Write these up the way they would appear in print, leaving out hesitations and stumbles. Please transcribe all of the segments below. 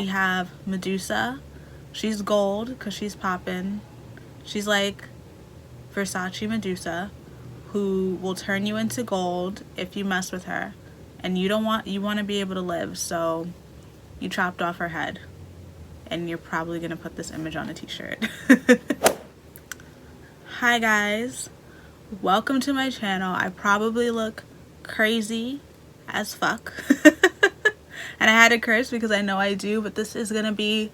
we have Medusa. She's gold because she's popping. She's like Versace Medusa, who will turn you into gold if you mess with her. And you want to be able to live, so you chopped off her head. And you're probably going to put this image on a t-shirt. Hi guys, welcome to my channel. I probably look crazy as fuck. And I had to curse because I know I do, but this is going to be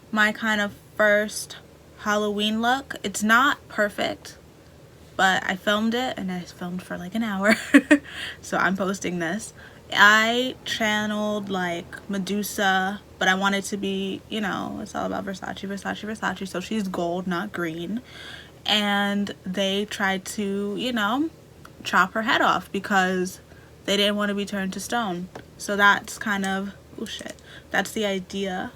my kind of first Halloween look. It's not perfect, but I filmed it and I filmed for like an hour. So I'm posting this. I channeled like Medusa, but I wanted to be, you know, it's all about Versace. So she's gold, not green. And they tried to, you know, chop her head off because they didn't want to be turned to stone. So that's kind of, oh shit, that's the idea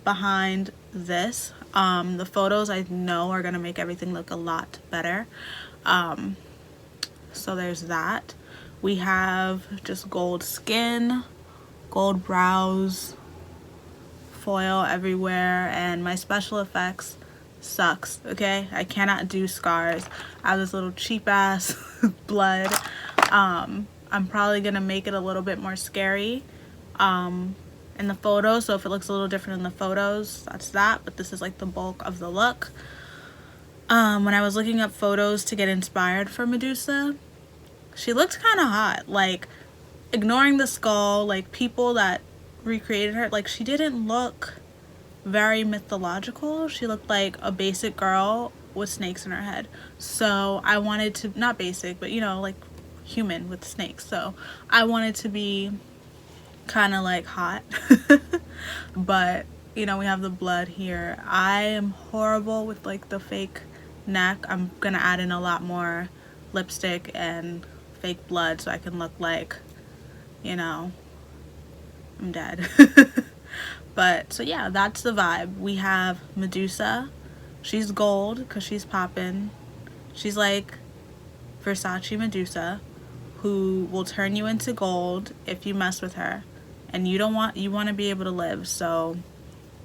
behind this. The photos I know are gonna make everything look a lot better. So there's that. We have just gold skin, gold brows, foil everywhere, and my special effects sucks, okay? I cannot do scars. I have this little cheap ass blood. I'm probably gonna make it a little bit more scary in the photos, so if it looks a little different in the photos, that's that, but this is like the bulk of the look. When I was looking up photos to get inspired for Medusa, she looked kind of hot, like ignoring the skull, like people that recreated her, like she didn't look very mythological. She looked like a basic girl with snakes in her head. So I wanted to, not basic, but you know, like human with snakes. So I wanted to be kind of like hot. But you know, we have the blood here. I am horrible with like the fake neck. I'm gonna add in a lot more lipstick and fake blood so I can look like, you know, I'm dead. But so yeah, that's the vibe. We have Medusa. She's gold because she's popping. She's like Versace Medusa, who will turn you into gold if you mess with her. And you want to be able to live, so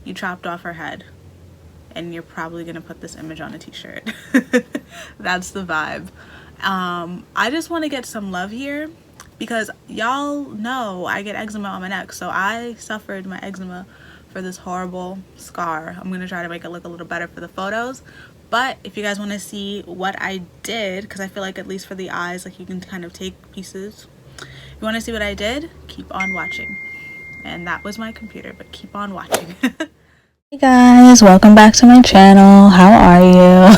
you chopped off her head. And you're probably gonna put this image on a t-shirt. That's the vibe. I just want to get some love here because y'all know I get eczema on my neck, so I suffered my eczema for this horrible scar. I'm gonna try to make it look a little better for the photos, but if you guys want to see what I did, because I feel like at least for the eyes, like you can kind of take pieces. If you want to see what I did, keep on watching. And that was my computer, but keep on watching. Hey guys, welcome back to my channel. How are you?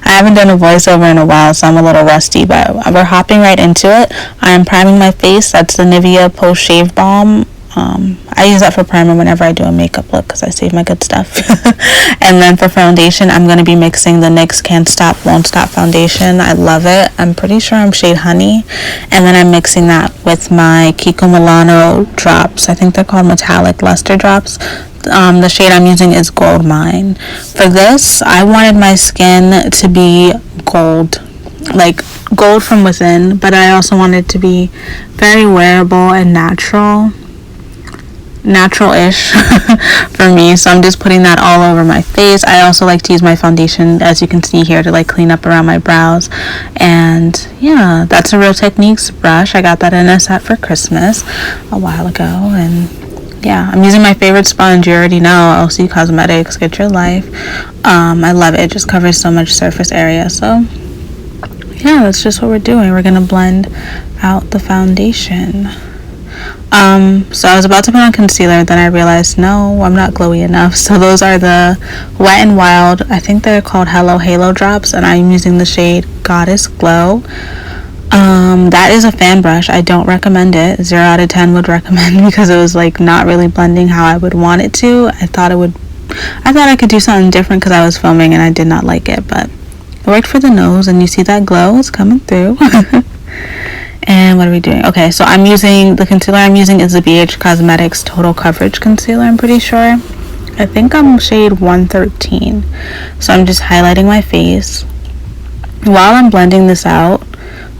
I haven't done a voiceover in a while, so I'm a little rusty, but we're hopping right into it. I am priming my face. That's the Nivea Post Shave Balm. I use that for primer whenever I do a makeup look because I save my good stuff. And then for foundation, I'm going to be mixing the NYX Can't Stop Won't Stop foundation. I love it. I'm pretty sure I'm shade Honey. And then I'm mixing that with my kikomilano drops. I think they're called metallic luster drops. The shade I'm using is Gold Mine. For this, I wanted my skin to be gold, like gold from within, but I also wanted it to be very wearable and natural-ish for me, so I'm just putting that all over my face. I also like to use my foundation, as you can see here, to like clean up around my brows. And yeah, that's a Real Techniques brush. I got that in a set for Christmas a while ago, and yeah, I'm using my favorite sponge. You already know, elfcosmetics. Get your life. I love it. It just covers so much surface area. So yeah, that's just what we're doing. We're gonna blend out the foundation. So I was about to put on concealer, then I realized no, I'm not glowy enough. So those are the Wet n Wild, I think they're called Hello Halo drops, and I'm using the shade Goddess Glow. That is a fan brush. I don't recommend it. 0 out of 10 would recommend, because it was like not really blending how I would want it to. I thought I could do something different because I was filming and I did not like it, but it worked for the nose, and you see that glow is coming through. And what are we doing? Okay, so I'm using, the concealer I'm using is the BH Cosmetics Total Coverage Concealer, I'm pretty sure. I think I'm shade 113. So I'm just highlighting my face. While I'm blending this out,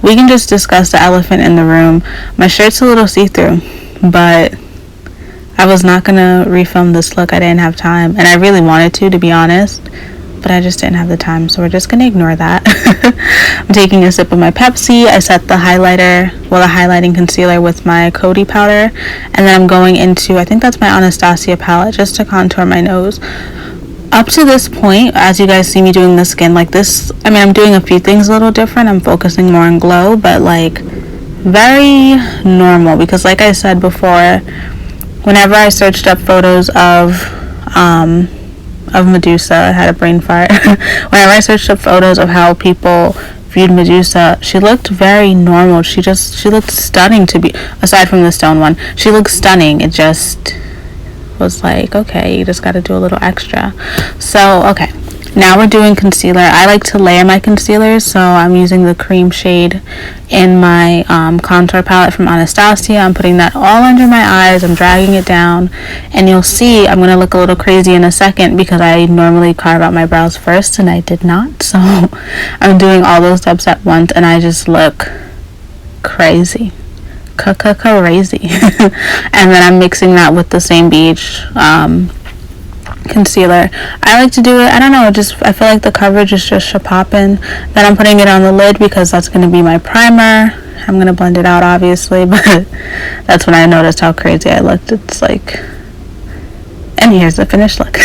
we can just discuss the elephant in the room. My shirt's a little see-through, but I was not gonna refilm this look. I didn't have time, and I really wanted to be honest, but I just didn't have the time, so we're just gonna ignore that. I'm taking a sip of my Pepsi. I set the highlighter, well, the highlighting concealer with my Coty powder, and then I'm going into, I think that's my Anastasia palette, just to contour my nose. Up to this point, as you guys see me doing the skin like this, I mean, I'm doing a few things a little different. I'm focusing more on glow, but like very normal, because like I said before, whenever I searched up photos of Medusa, I had a brain fart. Whenever I searched up photos of how people viewed Medusa, she looked very normal. She looked stunning to be, aside from the stone one, she looked stunning. It just was like, okay, you just got to do a little extra. So okay, now we're doing concealer. I like to layer my concealers, so I'm using the cream shade in my contour palette from Anastasia. I'm putting that all under my eyes. I'm dragging it down, and you'll see I'm gonna look a little crazy in a second because I normally carve out my brows first and I did not. So I'm doing all those steps at once and I just look crazy. Crazy. And then I'm mixing that with the same beige concealer. I like to do it, I don't know, I feel like the coverage is just popping. Then I'm putting it on the lid because that's going to be my primer. I'm going to blend it out obviously, but that's when I noticed how crazy I looked. It's like, and here's the finished look.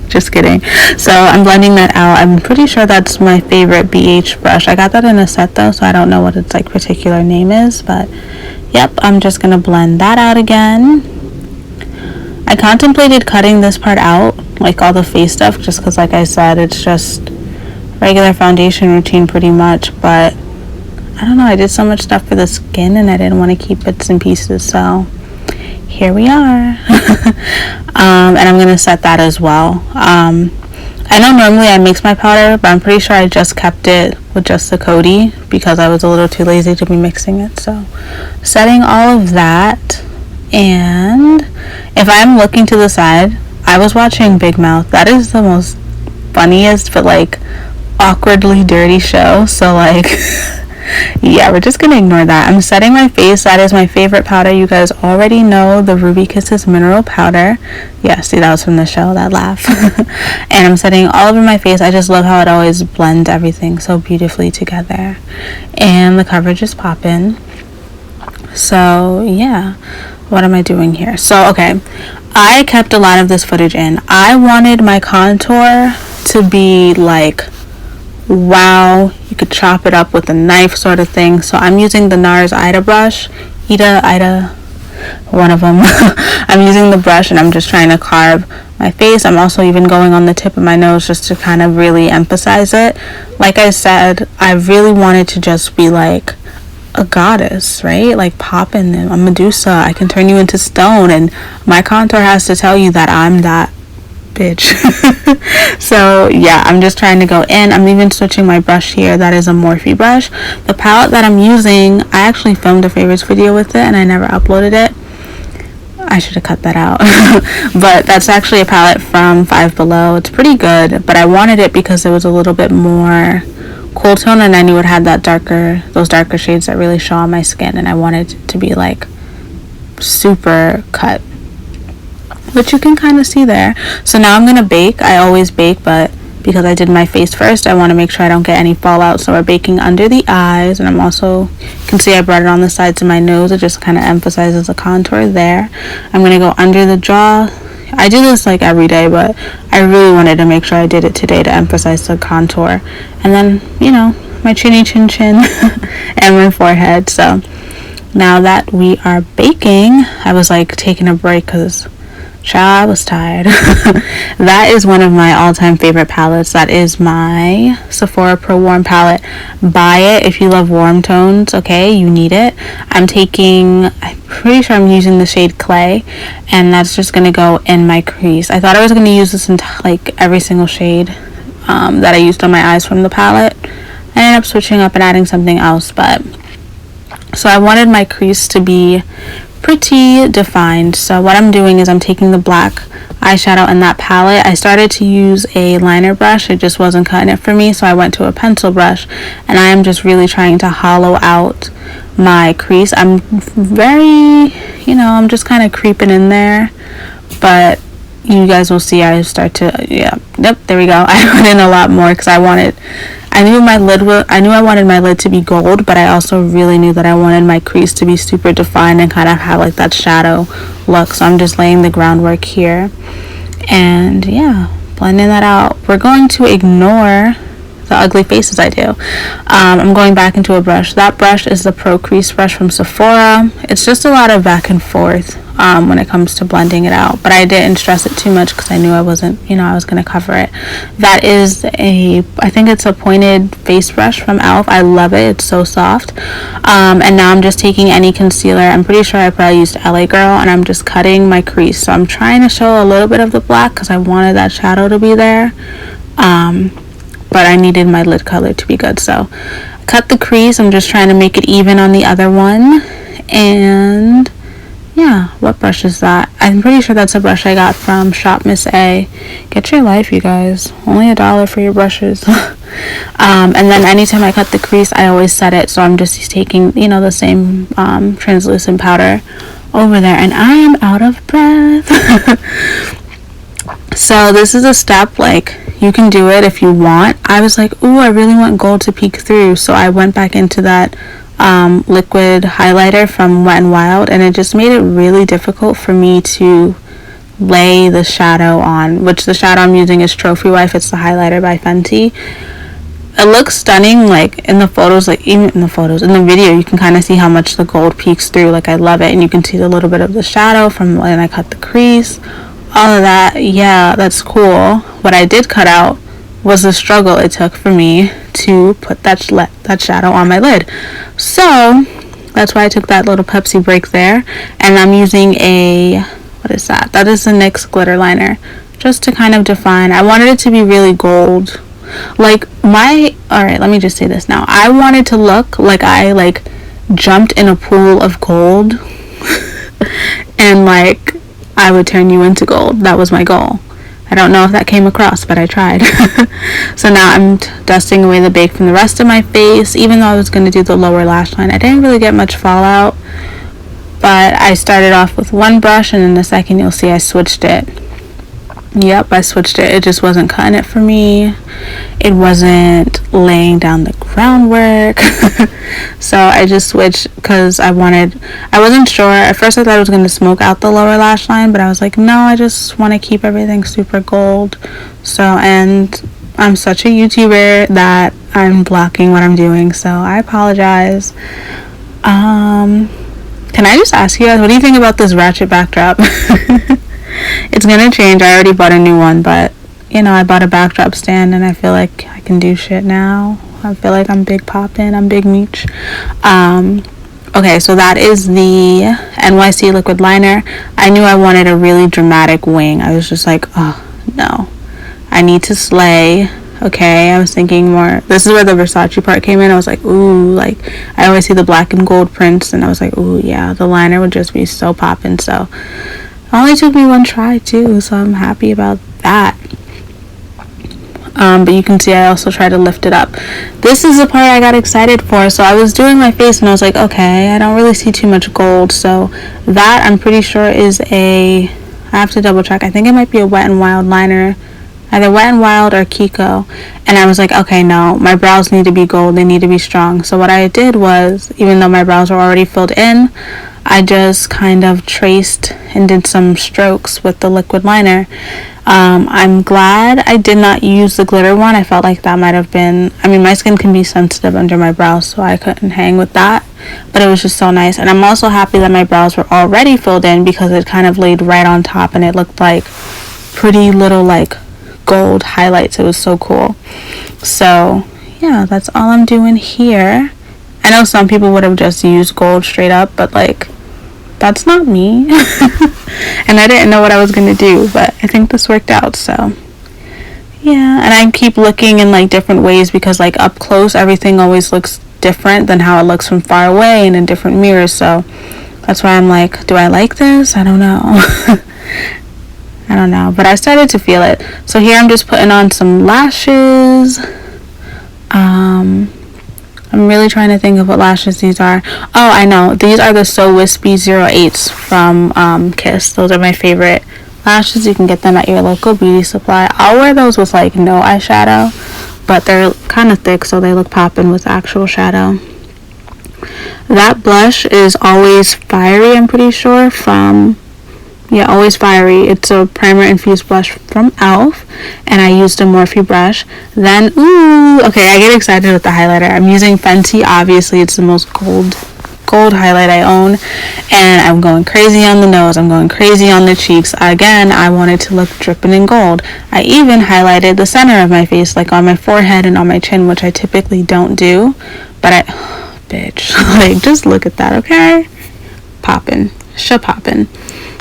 Just kidding. So I'm blending that out. I'm pretty sure that's my favorite BH brush. I got that in a set though, so I don't know what its like particular name is, but yep, I'm just gonna blend that out again. I contemplated cutting this part out, like all the face stuff, just because like I said, it's just regular foundation routine pretty much, but I don't know, I did so much stuff for the skin and I didn't want to keep bits and pieces, so here we are. And I'm gonna set that as well. I know normally I mix my powder, but I'm pretty sure I just kept it with just the Coty because I was a little too lazy to be mixing it. So setting all of that, and if I'm looking to the side, I was watching Big Mouth. That is the most funniest but like awkwardly dirty show, so like yeah, we're just gonna ignore that. I'm setting my face. That is my favorite powder. You guys already know the Ruby Kisses mineral powder. Yeah, see, that was from the show, that laugh. And I'm setting all over my face. I just love how it always blends everything so beautifully together, and the coverage is popping. So yeah, what am I doing here? So okay, I kept a lot of this footage in. I wanted my contour to be like, wow, you could chop it up with a knife sort of thing. So I'm using the NARS Ida brush, Ida, one of them. I'm using the brush and I'm just trying to carve my face. I'm also even going on the tip of my nose just to kind of really emphasize it. Like I said, I really wanted to just be like a goddess, right? Like popping, a Medusa. I can turn you into stone, and my contour has to tell you that I'm that bitch. So yeah, I'm just trying to go in. I'm even switching my brush here. That is a Morphe brush. The palette that I'm using, I actually filmed a favorites video with it and I never uploaded it. I should have cut that out. But that's actually a palette from Five Below. It's pretty good, but I wanted it because it was a little bit more cool tone and I knew it had that those darker shades that really show on my skin, and I wanted it to be like super cut, which you can kind of see there. So now I'm gonna bake. I always bake, but because I did my face first, I want to make sure I don't get any fallout. So we're baking under the eyes, and I'm also, you can see I brought it on the sides of my nose. It just kind of emphasizes the contour there. I'm gonna go under the jaw. I do this like every day, but I really wanted to make sure I did it today to emphasize the contour. And then, you know, my chinny chin chin and my forehead. So now that we are baking, I was like taking a break because I was tired. That is one of my all-time favorite palettes. That is my Sephora Pro Warm palette. Buy it if you love warm tones, okay? You need it. I'm pretty sure I'm using the shade Clay, and that's just going to go in my crease. I thought I was going to use this in like every single shade that I used on my eyes from the palette. I ended up switching up and adding something else, but so I wanted my crease to be pretty defined. So what I'm doing is I'm taking the black eyeshadow in that palette. I started to use a liner brush. It just wasn't cutting it for me, so I went to a pencil brush, and I am just really trying to hollow out my crease. I'm very, you know, I'm just kind of creeping in there. But you guys will see I start to, yeah, yep, there we go. I went in a lot more because I knew I wanted my lid to be gold, but I also really knew that I wanted my crease to be super defined and kind of have like that shadow look. So I'm just laying the groundwork here. And yeah, blending that out. We're going to ignore the ugly faces I do. I'm going back into a brush. That brush is the Pro Crease brush from Sephora. It's just a lot of back and forth when it comes to blending it out, but I didn't stress it too much because I knew I wasn't, you know, I was going to cover it. That is I think it's a pointed face brush from Elf. I love it. It's so soft. And now I'm just taking any concealer. I'm pretty sure I probably used LA Girl, and I'm just cutting my crease. So I'm trying to show a little bit of the black because I wanted that shadow to be there. But I needed my lid color to be good. So cut the crease. I'm just trying to make it even on the other one. And yeah, what brush is that? I'm pretty sure that's a brush I got from Shop Miss A. Get your life, you guys. Only $1 for your brushes. And then anytime I cut the crease, I always set it. So I'm just taking, you know, the same translucent powder over there. And I am out of breath. So this is a step, like, you can do it if you want. I was like, ooh, I really want gold to peek through. So I went back into that liquid highlighter from Wet n Wild, and it just made it really difficult for me to lay the shadow on, which the shadow I'm using is Trophy Wife. It's the highlighter by Fenty. It looks stunning, like in the photos, like even in the photos, in the video, you can kind of see how much the gold peeks through. Like, I love it. And you can see a little bit of the shadow from when I cut the crease. All of that, yeah, that's cool. What I did cut out was the struggle it took for me to put that shadow on my lid. So that's why I took that little Pepsi break there. And I'm using what is that? That is the NYX glitter liner, just to kind of define. I wanted it to be really gold. Like alright, let me just say this now. I wanted to look like I like jumped in a pool of gold and like I would turn you into gold. That was my goal. I don't know if that came across, but I tried. So now I'm dusting away the bake from the rest of my face. Even though I was going to do the lower lash line, I didn't really get much fallout. But I started off with one brush, and in a second you'll see I switched it. Yep, I switched it. It just wasn't cutting it for me. It wasn't laying down the groundwork. So I just switched because I wasn't sure. At first I thought I was going to smoke out the lower lash line, but I was like, no, I just want to keep everything super gold. So, and I'm such a YouTuber that I'm blocking what I'm doing, so I apologize. Can I just ask you guys, what do you think about this ratchet backdrop? It's gonna change. I already bought a new one, but you know, I bought a backdrop stand and I feel like I can do shit now. I feel like I'm big poppin', I'm big meech. Okay, so that is the NYC liquid liner. I knew I wanted a really dramatic wing. I was just like, oh no, I need to slay. Okay, I was thinking more, this is where the Versace part came in. I was like, ooh, like I always see the black and gold prints, and I was like, ooh yeah, the liner would just be so poppin'. So it only took me one try too, so I'm happy about that. But you can see I also try to lift it up. This is the part I got excited for. So I was doing my face and I was like, okay, I don't really see too much gold. So that, I'm pretty sure, is I have to double check. I think it might be a Wet n Wild liner, either Wet n Wild or Kiko. And I was like, okay, no, my brows need to be gold. They need to be strong. So what I did was, even though my brows were already filled in, I just kind of traced and did some strokes with the liquid liner. I'm glad I did not use the glitter one. I felt like that might have been, I mean, my skin can be sensitive under my brows, so I couldn't hang with that, but it was just so nice. And I'm also happy that my brows were already filled in because it kind of laid right on top and it looked like pretty little like gold highlights. It was so cool. So yeah, that's all I'm doing here. I know some people would have just used gold straight up, but like, that's not me. And I didn't know what I was going to do, but I think this worked out. So yeah, and I keep looking in like different ways because like up close everything always looks different than how it looks from far away and in different mirrors. So that's why I'm like, do I like this? I don't know. I don't know, but I started to feel it. So here I'm just putting on some lashes. I'm I'm really trying to think of what lashes these are. Oh, I know. These are the So Wispy 08s from Kiss. Those are my favorite lashes. You can get them at your local beauty supply. I'll wear those with like no eyeshadow, but they're kind of thick, so they look poppin' with actual shadow. That blush is Always Firey, I'm pretty sure, from... Yeah, Always Firey. It's a primer infused blush from Elf, and I used a Morphe brush. Then, okay, I get excited with the highlighter. I'm using Fenty. Obviously, it's the most gold highlight I own, and I'm going crazy on the nose. I'm going crazy on the cheeks. Again, I wanted to look dripping in gold. I even highlighted the center of my face, like on my forehead and on my chin, which I typically don't do, but bitch, like, just look at that, okay? Poppin'. Poppin'.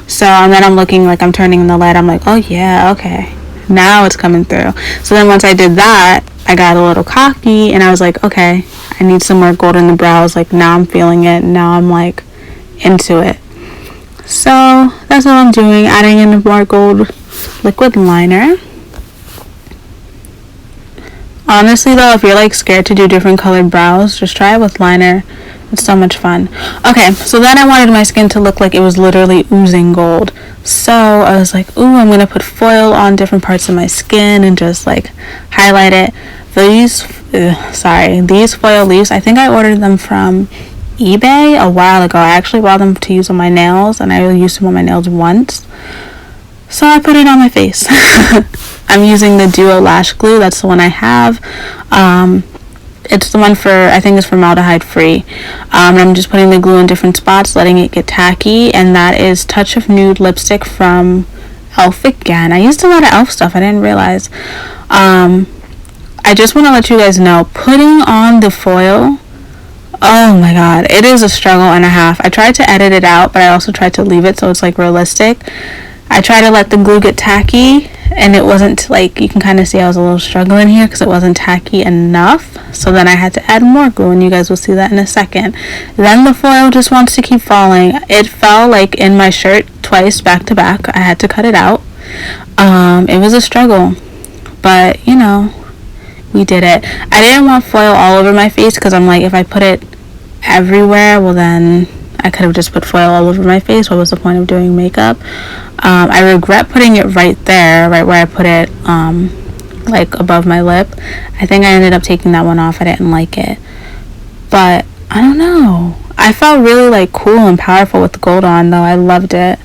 So, and then I'm looking like I'm turning the light. I'm like, oh yeah, okay. Now it's coming through. So then once I did that, I got a little cocky and I was like, okay, I need some more gold in the brows. Like, now I'm feeling it. Now I'm like into it. So that's what I'm doing. Adding in more gold liquid liner. Honestly though, if you're like scared to do different colored brows, just try it with liner. It's so much fun. Okay, so then I wanted my skin to look like it was literally oozing gold. So I was like, ooh, I'm gonna put foil on different parts of my skin and just like highlight it. These foil leaves, I think I ordered them from eBay a while ago. I actually bought them to use on my nails, and I used them on my nails once. So I put it on my face. I'm using the Duo Lash Glue. That's the one I have. It's the one I think it's formaldehyde free. I'm just putting the glue in different spots, letting it get tacky. And that is Touch of Nude lipstick from Elf again. I used a lot of Elf stuff. I didn't realize. I just want to let you guys know, putting on the foil, oh my god, it is a struggle and a half. I tried to edit it out, but I also tried to leave it so it's like realistic. I tried to let the glue get tacky, and it wasn't, like, you can kind of see I was a little struggling here because it wasn't tacky enough. So then I had to add more glue, and you guys will see that in a second. Then the foil just wants to keep falling. It fell like in my shirt twice back to back. I had to cut it out. It was a struggle, but you know, we did it. I didn't want foil all over my face because I'm like, if I put it everywhere, well then I could have just put foil all over my face. What was the point of doing makeup? I regret putting it right there, right where I put it, like above my lip. I think I ended up taking that one off. I didn't like it, but I don't know. I felt really like cool and powerful with the gold on though. I loved it.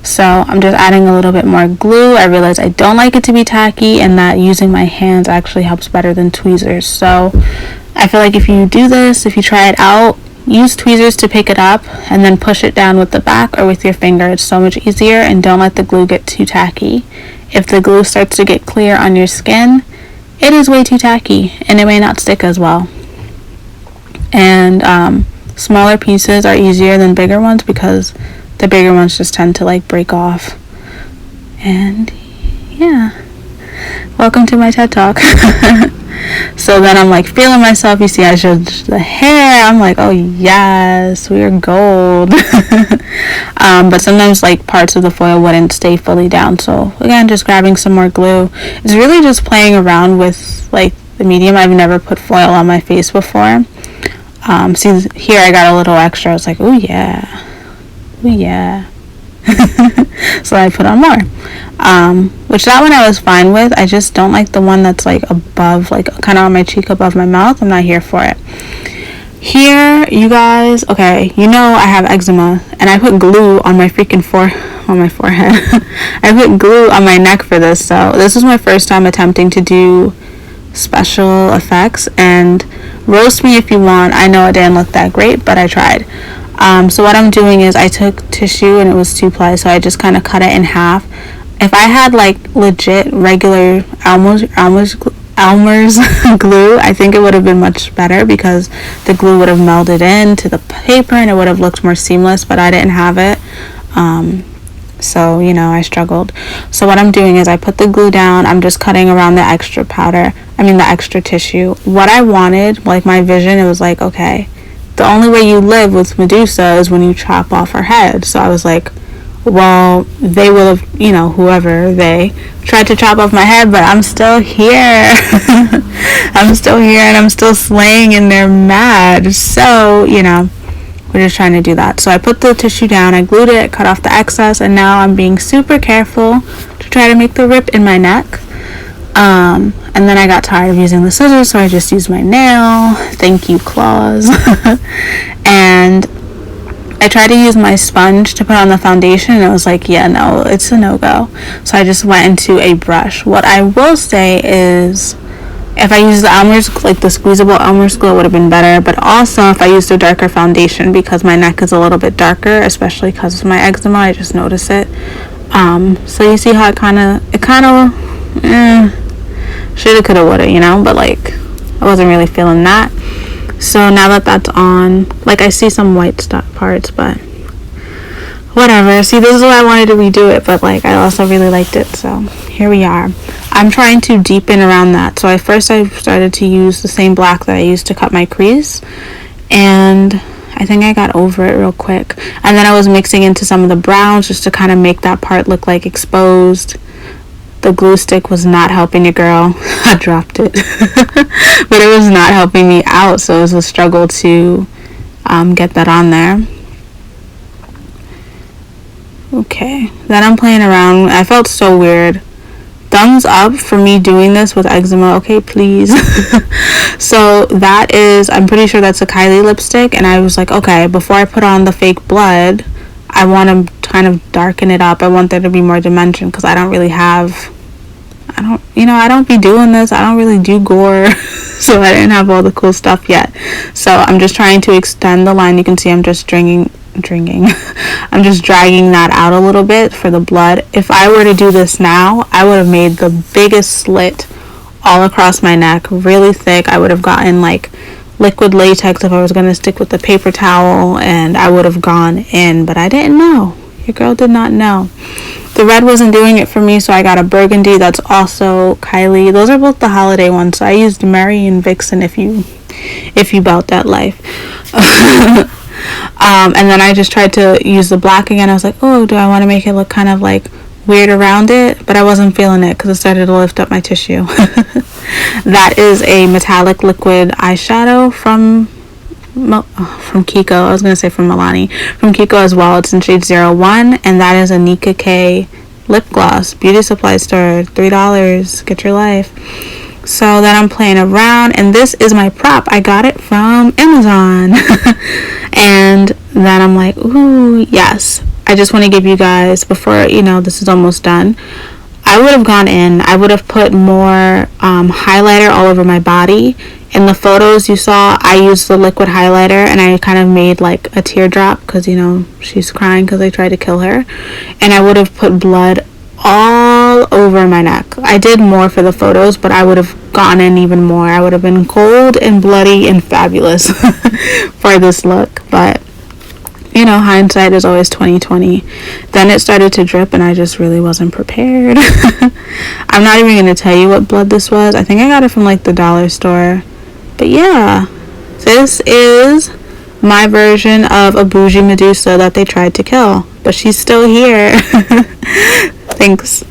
So I'm just adding a little bit more glue. I realized I don't like it to be tacky, and that using my hands actually helps better than tweezers. So I feel like if you do this, if you try it out, use tweezers to pick it up and then push it down with the back or with your finger. It's so much easier, and don't let the glue get too tacky. If the glue starts to get clear on your skin, it is way too tacky and it may not stick as well. And smaller pieces are easier than bigger ones because the bigger ones just tend to like break off. And yeah, welcome to my TED Talk. So then I'm like feeling myself. You see I showed the hair. I'm like, oh yes, we are gold. But sometimes like parts of the foil wouldn't stay fully down, so again, just grabbing some more glue. It's really just playing around with like the medium. I've never put foil on my face before. See here I got a little extra. I was like, oh yeah, oh yeah. So I put on more, which that one I was fine with. I just don't like the one that's like above, like kind of on my cheek above my mouth. I'm not here for it. Here, you guys, okay, you know I have eczema, and I put glue on my freaking forehead. I put glue on my neck for this. So this was my first time attempting to do special effects, and roast me if you want. I know it didn't look that great, but I tried. So what I'm doing is I took tissue, and it was 2-ply, so I just kind of cut it in half. If I had like legit regular Elmer's glue, I think it would have been much better because the glue would have melded into the paper and it would have looked more seamless, but I didn't have it. So you know, I struggled. So what I'm doing is I put the glue down. I'm just cutting around the extra the extra tissue. What I wanted, like my vision, it was like, okay, the only way you live with Medusa is when you chop off her head. So I was like, well, they will have, you know, whoever they tried to chop off my head, but I'm still here. I'm still here and I'm still slaying and they're mad. So, you know, we're just trying to do that. So I put the tissue down, I glued it, cut off the excess, and now I'm being super careful to try to make the rip in my neck. And then I got tired of using the scissors, so I just used my nail. Thank you, claws. And I tried to use my sponge to put on the foundation, and it was like, yeah, no, it's a no-go. So I just went into a brush. What I will say is, if I used the Elmer's, like the squeezable Elmer's glue, it would have been better. But also, if I used a darker foundation, because my neck is a little bit darker, especially because of my eczema, I just noticed it. So you see how it kind of, shoulda, coulda, woulda, you know, but like, I wasn't really feeling that. So now that that's on, like, I see some white stuff parts, but whatever. See, this is why I wanted to redo it, but like, I also really liked it, so here we are. I'm trying to deepen around that. So I started to use the same black that I used to cut my crease, and I think I got over it real quick. And then I was mixing into some of the browns just to kind of make that part look like exposed. The glue stick was not helping you, girl. I dropped it. But it was not helping me out, so it was a struggle to get that on there. Okay, then I'm playing around. I felt so weird. Thumbs up for me doing this with eczema, okay, please. So that is, I'm pretty sure that's a Kylie lipstick, and I was like, okay, before I put on the fake blood, I want to kind of darken it up. I want there to be more dimension, because I don't be doing this. I don't really do gore. So I didn't have all the cool stuff yet. So I'm just trying to extend the line. You can see I'm just I'm just dragging that out a little bit for the blood. If I were to do this now, I would have made the biggest slit all across my neck, really thick. I would have gotten like liquid latex if I was going to stick with the paper towel, and I would have gone in, but I didn't know. Your girl did not know. The red wasn't doing it for me, so I got a burgundy that's also Kylie. Those are both the holiday ones, so I used Mary and Vixen if you bout that life. And then I just tried to use the black again. I was like, oh, do I want to make it look kind of like weird around it? But I wasn't feeling it because it started to lift up my tissue. That is a metallic liquid eyeshadow from Kiko. I was gonna say from Milani. From Kiko as well. It's in shade 01, and that is a nickak lip gloss. Beauty supply store, $3. Get your life. So then I'm playing around, and this is my prop. I got it from Amazon. And then I'm like, ooh, yes. I just want to give you guys, before, this is almost done, I would have gone in, I would have put more highlighter all over my body. In the photos you saw, I used the liquid highlighter, and I kind of made like a teardrop because, she's crying because I tried to kill her. And I would have put blood all over my neck. I did more for the photos, but I would have gone in even more. I would have been cold and bloody and fabulous for this look. But hindsight is always 20/20. Then it started to drip, and I just really wasn't prepared. I'm not even going to tell you what blood this was. I think I got it from like the dollar store. But yeah, this is my version of a bougie Medusa that they tried to kill. But she's still here. Thanks.